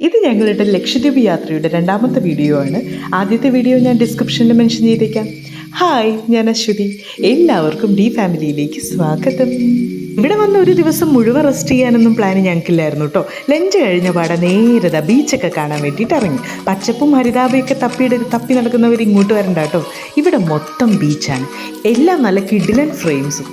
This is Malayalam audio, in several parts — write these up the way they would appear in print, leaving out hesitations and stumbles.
ഇത് ഞങ്ങളുടെ ലക്ഷദ്വീപ് യാത്രയുടെ രണ്ടാമത്തെ വീഡിയോ ആണ്. ആദ്യത്തെ വീഡിയോ ഞാൻ ഡിസ്ക്രിപ്ഷനിൽ മെൻഷൻ ചെയ്തേക്കാം. ഹായ്, ഞാൻ അശ്വതി. എല്ലാവർക്കും ഡി ഫാമിലിയിലേക്ക് സ്വാഗതം. ഇവിടെ വന്ന ഒരു ദിവസം മുഴുവൻ റെസ്റ്റ് ചെയ്യാനൊന്നും പ്ലാൻ ഞങ്ങൾക്കില്ലായിരുന്നു കേട്ടോ. ലഞ്ച് കഴിഞ്ഞ പാടെ നേരത ബീച്ചൊക്കെ കാണാൻ വേണ്ടിയിട്ട് ഇറങ്ങി. പച്ചപ്പും ഹരിതാപയൊക്കെ തപ്പി നടക്കുന്നവർ ഇങ്ങോട്ട് വരണ്ട കേട്ടോ. ഇവിടെ മൊത്തം ബീച്ചാണ്, എല്ലാം നല്ല കിഡിലൻ ഫ്രെയിംസും.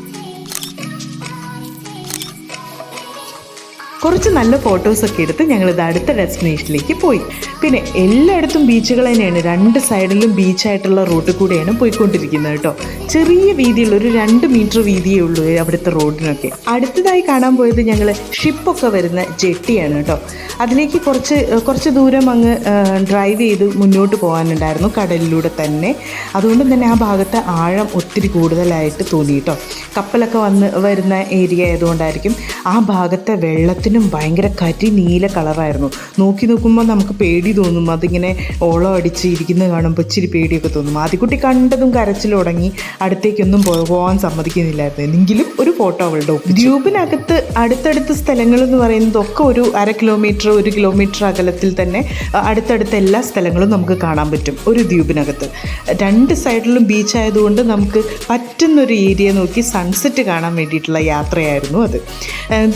കുറച്ച് നല്ല ഫോട്ടോസൊക്കെ എടുത്ത് ഞങ്ങളിത് അടുത്ത ഡെസ്റ്റിനേഷനിലേക്ക് പോയി. പിന്നെ എല്ലായിടത്തും ബീച്ചുകൾ തന്നെയാണ്. രണ്ട് സൈഡിലും ബീച്ചായിട്ടുള്ള റോഡിൽ കൂടെയാണ് പോയിക്കൊണ്ടിരിക്കുന്നത് കേട്ടോ. ചെറിയ വീതിയുള്ള ഒരു 2 മീറ്റർ വീതിയേ ഉള്ളൂ അവിടുത്തെ റോഡിനൊക്കെ. അടുത്തതായി കാണാൻ പോയത് ഞങ്ങൾ ഷിപ്പൊക്കെ വരുന്ന ജെട്ടിയാണ് കേട്ടോ. അതിലേക്ക് കുറച്ച് ദൂരം അങ്ങ് ഡ്രൈവ് ചെയ്ത് മുന്നോട്ട് പോകാനുണ്ടായിരുന്നു, കടലിലൂടെ തന്നെ. അതുകൊണ്ട് തന്നെ ആ ഭാഗത്ത് ആഴം ഒത്തിരി കൂടുതലായിട്ട് തോന്നി കേട്ടോ. കപ്പലൊക്കെ വരുന്ന ഏരിയ ആയതുകൊണ്ടായിരിക്കും ആ ഭാഗത്തെ വെള്ളത്തിനും ഭയങ്കര നീല കളറായിരുന്നു. നോക്കുമ്പോൾ നമുക്ക് പേടി തോന്നും. അതിങ്ങനെ ഓളം അടിച്ച് ഇരിക്കുന്നത് കാണുമ്പോൾ ഇച്ചിരി പേടിയൊക്കെ തോന്നും. ആദ്യക്കുട്ടി കണ്ടതും കരച്ചിൽ തുടങ്ങി. അടുത്തേക്കൊന്നും പോകാൻ സമ്മതിക്കുന്നില്ലായിരുന്നു. എങ്കിലും ഒരു ഫോട്ടോ അവളുടെ ദ്വീപിനകത്ത് അടുത്തടുത്ത സ്ഥലങ്ങൾ എന്ന് പറയുന്നതൊക്കെ ഒരു 1/2 കിലോമീറ്റർ 1 കിലോമീറ്റർ അകലത്തിൽ തന്നെ അടുത്തടുത്ത എല്ലാ സ്ഥലങ്ങളും നമുക്ക് കാണാൻ പറ്റും ഒരു ദ്വീപിനകത്ത്. 2 സൈഡിലും ബീച്ച് ആയതുകൊണ്ട് നമുക്ക് പറ്റുന്നൊരു ഏരിയ നോക്കി സൺസെറ്റ് കാണാൻ വേണ്ടിയിട്ടുള്ള യാത്രയായിരുന്നു അത്.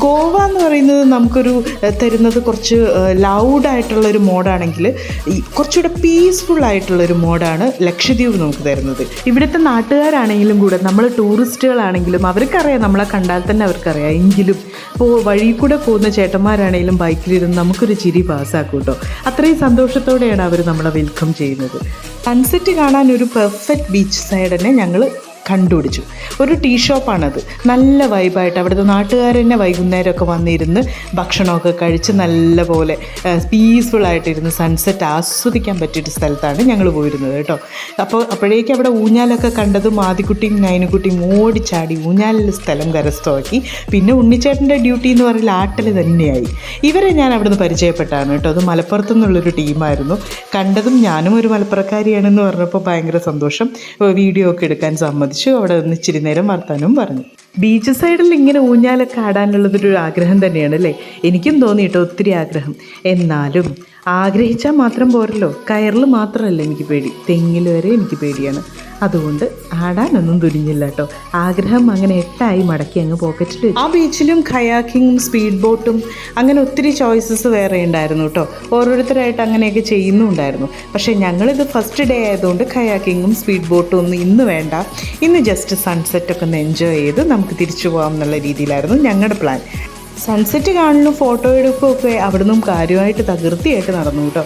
ഗോവ എന്ന് പറയുന്നത് നമുക്കൊരു തരുന്നത് കുറച്ച് ലൗഡായിട്ടുള്ളൊരു മോഡാണെങ്കിൽ കുറച്ചുകൂടെ പീസ്ഫുൾ ആയിട്ടുള്ളൊരു മോഡാണ് ലക്ഷദ്വീപ് നമുക്ക് തരുന്നത്. ഇവിടുത്തെ നാട്ടുകാരാണെങ്കിലും കൂടെ നമ്മൾ ടൂറിസ്റ്റുകളാണെങ്കിലും അവർക്കറിയാം, നമ്മളെ കണ്ടാൽ തന്നെ അവർക്കറിയാം. എങ്കിലും വഴി കൂടെ പോകുന്ന ചേട്ടന്മാരാണെങ്കിലും ബൈക്കിലിരുന്ന് നമുക്കൊരു ചിരി പാസ്സാക്കും കേട്ടോ. അത്രയും സന്തോഷത്തോടെയാണ് അവർ നമ്മളെ വെൽക്കം ചെയ്യുന്നത്. സൺസെറ്റ് കാണാൻ ഒരു പെർഫെക്റ്റ് ബീച്ച് സൈഡ് തന്നെ ഞങ്ങൾ കണ്ടുപിടിച്ചു. ഒരു ടീ ഷോപ്പാണത്. നല്ല വൈബായിട്ട് അവിടുത്തെ നാട്ടുകാർ തന്നെ വൈകുന്നേരമൊക്കെ വന്നിരുന്ന് ഭക്ഷണമൊക്കെ കഴിച്ച് നല്ലപോലെ പീസ്ഫുള്ളായിട്ടിരുന്ന് സൺസെറ്റ് ആസ്വദിക്കാൻ പറ്റിയൊരു സ്ഥലത്താണ് ഞങ്ങൾ പോയിരുന്നത് കേട്ടോ. അപ്പോഴേക്കും അവിടെ ഊഞ്ഞാലൊക്കെ കണ്ടതും ആദിക്കുട്ടിയും നൈനുക്കുട്ടിയും ഓടിച്ചാടി ഊഞ്ഞാലിൽ സ്ഥലം കരസ്ഥമാക്കി. പിന്നെ ഉണ്ണിച്ചേട്ടൻ്റെ ഡ്യൂട്ടി എന്ന് പറയുന്നത് ആട്ടൽ തന്നെയായി. ഇവരെ ഞാൻ അവിടുന്ന് പരിചയപ്പെട്ടാണ് കേട്ടോ. അത് മലപ്പുറത്തു നിന്നുള്ളൊരു ടീമായിരുന്നു. കണ്ടതും ഞാനും ഒരു മലപ്പുറക്കാരിയാണെന്ന് പറഞ്ഞപ്പോൾ ഭയങ്കര സന്തോഷം. വീഡിയോ ഒക്കെ എടുക്കാൻ സമ്മതിച്ചു. അവിടെ നിന്ന് ഇച്ചിരി നേരം വർത്താനവും പറഞ്ഞു. ബീച്ച് സൈഡിൽ ഇങ്ങനെ ഊഞ്ഞാലൊക്കെ ആടാനുള്ളതൊരു ആഗ്രഹം തന്നെയാണ് അല്ലേ? എനിക്കും തോന്നി കേട്ടോ, ഒത്തിരി ആഗ്രഹം. എന്നാലും ആഗ്രഹിച്ചാൽ മാത്രം പോരല്ലോ. കയറിൽ മാത്രമല്ല എനിക്ക് പേടി, തെങ്ങിൽ വരെ എനിക്ക് പേടിയാണ്. അതുകൊണ്ട് ആടാനൊന്നും തുനിഞ്ഞില്ല കേട്ടോ. ആഗ്രഹം അങ്ങനെ 8 മടക്കി അങ്ങ് പോക്കറ്റിൽ. ആ ബീച്ചിലും കയാക്കിങ്ങും സ്പീഡ് ബോട്ടും അങ്ങനെ ഒത്തിരി ചോയ്സസ് വേറെ ഉണ്ടായിരുന്നു കേട്ടോ. ഓരോരുത്തരായിട്ട് അങ്ങനെയൊക്കെ ചെയ്യുന്നുണ്ടായിരുന്നു. പക്ഷേ ഞങ്ങളിത് ഫസ്റ്റ് ഡേ ആയതുകൊണ്ട് കയാക്കിങ്ങും സ്പീഡ് ബോട്ടും ഒന്നും ഇന്ന് വേണ്ട, ഇന്ന് ജസ്റ്റ് സൺസെറ്റൊക്കെ ഒന്ന് എൻജോയ് ചെയ്ത് നമുക്ക് തിരിച്ചു പോകാം എന്നുള്ള രീതിയിലായിരുന്നു ഞങ്ങളുടെ പ്ലാൻ. സൺസെറ്റ് കാണലും ഫോട്ടോ എടുക്കുകയൊക്കെ അവിടെ നിന്നും കാര്യമായിട്ട് തകൃതിയായിട്ട് നടന്നു കേട്ടോ.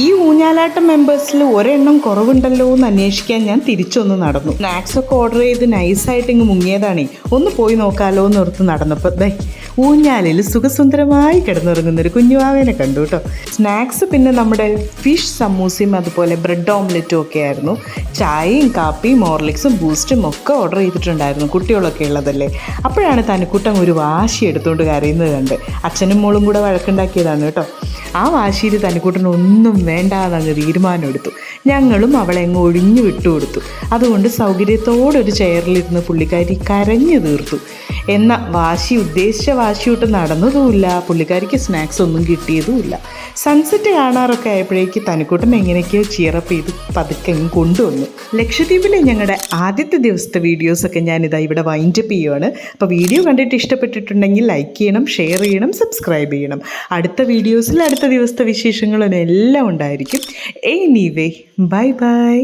ഈ ഊഞ്ഞാലാട്ടം മെമ്പേഴ്സിൽ ഒരെണ്ണം കുറവുണ്ടല്ലോ എന്ന് അന്വേഷിക്കാൻ ഞാൻ തിരിച്ചൊന്ന് നടന്നു. സ്നാക്സൊക്കെ ഓർഡർ ചെയ്ത് നൈസായിട്ട് ഇങ്ങ് മുങ്ങിയതാണേ. ഒന്ന് പോയി നോക്കാമല്ലോ എന്ന് ഓർത്ത് നടന്നപ്പോൾ ഊഞ്ഞാലിൽ സുഖസുന്ദരമായി കിടന്നുറങ്ങുന്നൊരു കുഞ്ഞുവാവേനെ കണ്ടു കേട്ടോ. സ്നാക്സ് പിന്നെ നമ്മുടെ ഫിഷ് സമൂസയും അതുപോലെ ബ്രെഡ് ഓംലെറ്റും ഒക്കെ ആയിരുന്നു. ചായയും കാപ്പിയും ഹോർലിക്സും ബൂസ്റ്റും ഒക്കെ ഓർഡർ ചെയ്തിട്ടുണ്ടായിരുന്നു, കുട്ടികളൊക്കെ ഉള്ളതല്ലേ. അപ്പോഴാണ് തനിക്കുട്ടൻ ഒരു വാശി എടുത്തുകൊണ്ട് കരയുന്നത് കണ്ട്. അച്ഛനും മോളും കൂടെ വഴക്കുണ്ടാക്കിയതാണ് കേട്ടോ. ആ വാശിയിൽ തനിക്കുട്ടൻ ഒന്നും വേണ്ടാന്നങ്ങ് തീരുമാനമെടുത്തു. ഞങ്ങളും അവളെ അങ്ങ് ഒഴിഞ്ഞു വിട്ടുകൊടുത്തു. അതുകൊണ്ട് സൗകര്യത്തോടൊരു ചെയറിലിരുന്ന് പുള്ളിക്കാരി കരഞ്ഞു തീർത്തു. എന്നാൽ ഉദ്ദേശിച്ച വാശിയോട്ട് നടന്നതുമില്ല. പുള്ളിക്കാരിക്ക് സ്നാക്സ് ഒന്നും കിട്ടിയതുമില്ല. സൺസെറ്റ് കാണാറൊക്കെ ആയപ്പോഴേക്ക് തനിക്കുട്ടൻ എങ്ങനെയൊക്കെയോ ചിയറപ്പ് ചെയ്ത് പതുക്കെ കൊണ്ടുവന്നു. ലക്ഷദ്വീപിലെ ഞങ്ങളുടെ ആദ്യത്തെ ദിവസത്തെ വീഡിയോസൊക്കെ ഞാനിതാ ഇവിടെ വൈൻഡപ്പ് ചെയ്യുവാണ്. അപ്പോൾ വീഡിയോ കണ്ടിട്ട് ഇഷ്ടപ്പെട്ടിട്ടുണ്ടെങ്കിൽ ലൈക്ക് ചെയ്യണം, ഷെയർ ചെയ്യണം, സബ്സ്ക്രൈബ് ചെയ്യണം. അടുത്ത വീഡിയോസിൽ അടുത്ത ദിവസത്തെ വിശേഷങ്ങളും എല്ലാം ഉണ്ടായിരിക്കും. Anyway, bye bye.